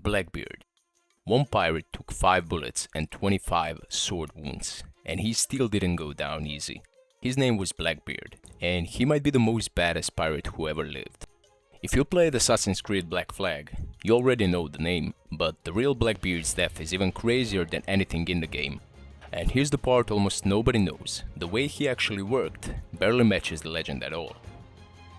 Blackbeard. One pirate took 5 bullets and 25 sword wounds, and he still didn't go down easy. His name was Blackbeard, and he might be the most badass pirate who ever lived. If you played Assassin's Creed Black Flag, you already know the name, but the real Blackbeard's death is even crazier than anything in the game. And here's the part almost nobody knows: the way he actually worked barely matches the legend at all.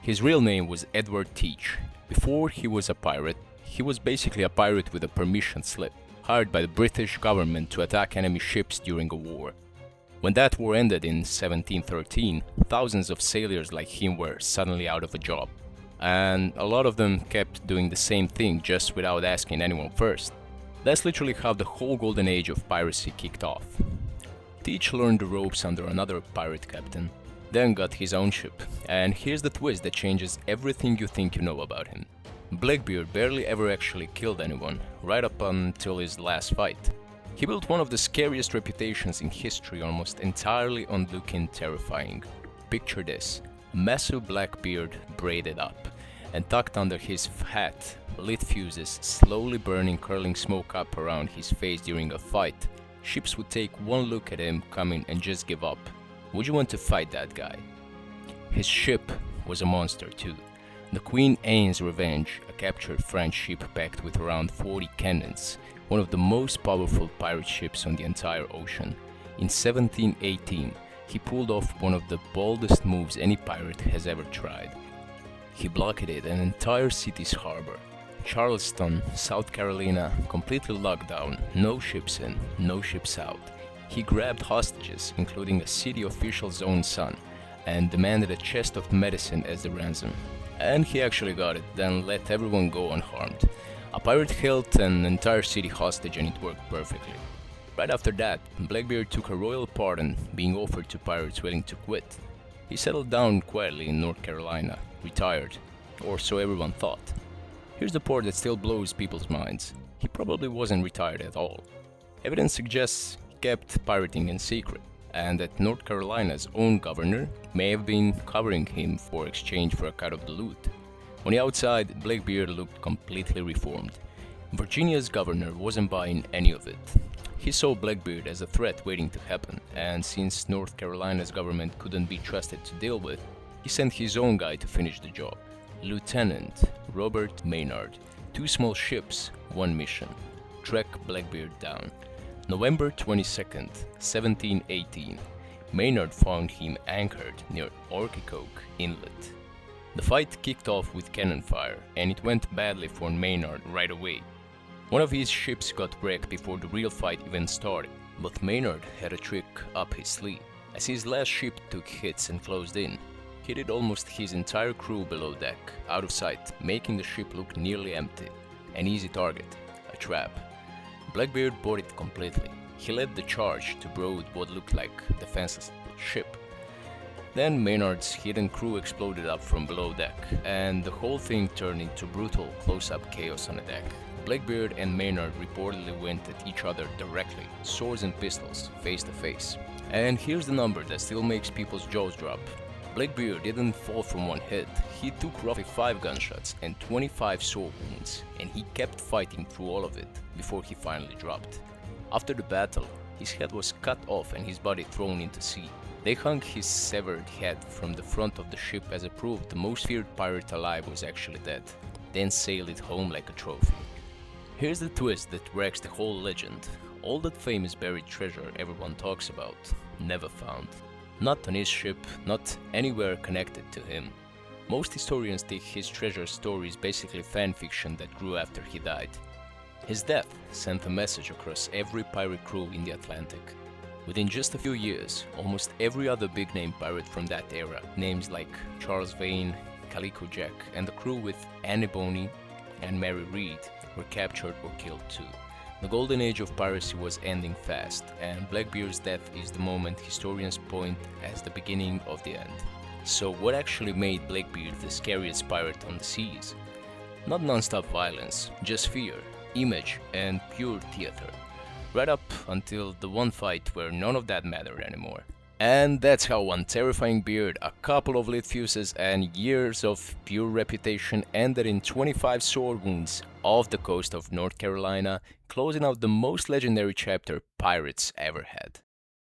His real name was Edward Teach. Before he was a pirate, he was basically a pirate with a permission slip, hired by the British government to attack enemy ships during a war. When that war ended in 1713, thousands of sailors like him were suddenly out of a job. And a lot of them kept doing the same thing just without asking anyone first. That's literally how the whole golden age of piracy kicked off. Teach learned the ropes under another pirate captain, then got his own ship, and here's the twist that changes everything you think you know about him. Blackbeard barely ever actually killed anyone, right up until his last fight. He built one of the scariest reputations in history almost entirely on looking terrifying. Picture this: a massive black beard braided up, and tucked under his hat, lit fuses slowly burning curling smoke up around his face during a fight. Ships would take one look at him coming and just give up. Would you want to fight that guy? His ship was a monster too. The Queen Anne's Revenge, a captured French ship packed with around 40 cannons, one of the most powerful pirate ships on the entire ocean. In 1718, he pulled off one of the boldest moves any pirate has ever tried. He blockaded an entire city's harbor. Charleston, South Carolina, completely locked down, no ships in, no ships out. He grabbed hostages, including a city official's own son, and demanded a chest of medicine as the ransom. And he actually got it, then let everyone go unharmed. A pirate held an entire city hostage and it worked perfectly. Right after that, Blackbeard took a royal pardon being offered to pirates willing to quit. He settled down quietly in North Carolina, retired, or so everyone thought. Here's the part that still blows people's minds: he probably wasn't retired at all. Evidence suggests he kept pirating in secret, and that North Carolina's own governor may have been covering him for exchange for a cut of the loot. On the outside, Blackbeard looked completely reformed. Virginia's governor wasn't buying any of it. He saw Blackbeard as a threat waiting to happen, and since North Carolina's government couldn't be trusted to deal with, he sent his own guy to finish the job. Lieutenant Robert Maynard. 2 small ships, 1 mission: track Blackbeard down. November 22nd, 1718. Maynard found him anchored near Ocracoke Inlet. The fight kicked off with cannon fire, and it went badly for Maynard right away. One of his ships got wrecked before the real fight even started, but Maynard had a trick up his sleeve. As his last ship took hits and closed in, he hit almost his entire crew below deck, out of sight, making the ship look nearly empty. An easy target, a trap. Blackbeard bought it completely. He led the charge to board what looked like a defenseless ship. Then Maynard's hidden crew exploded up from below deck, and the whole thing turned into brutal close-up chaos on the deck. Blackbeard and Maynard reportedly went at each other directly, swords and pistols, face to face. And here's the number that still makes people's jaws drop. Blackbeard didn't fall from one hit. He took roughly 5 gunshots and 25 sword wounds, and he kept fighting through all of it before he finally dropped. After the battle, his head was cut off and his body thrown into sea. They hung his severed head from the front of the ship as a proof the most feared pirate alive was actually dead, then sailed it home like a trophy. Here's the twist that wrecks the whole legend. All that famous buried treasure everyone talks about, never found. Not on his ship, not anywhere connected to him. Most historians think his treasure story is basically fanfiction that grew after he died. His death sent a message across every pirate crew in the Atlantic. Within just a few years, almost every other big-name pirate from that era, names like Charles Vane, Calico Jack, and the crew with Annie Bonny and Mary Read were captured or killed too. The golden age of piracy was ending fast, and Blackbeard's death is the moment historians point as the beginning of the end. So what actually made Blackbeard the scariest pirate on the seas? Not non-stop violence, just fear, image, and pure theater. Right up until the one fight where none of that mattered anymore. And that's how one terrifying beard, a couple of lit fuses, and years of pure reputation ended in 25 sword wounds off the coast of North Carolina, closing out the most legendary chapter pirates ever had.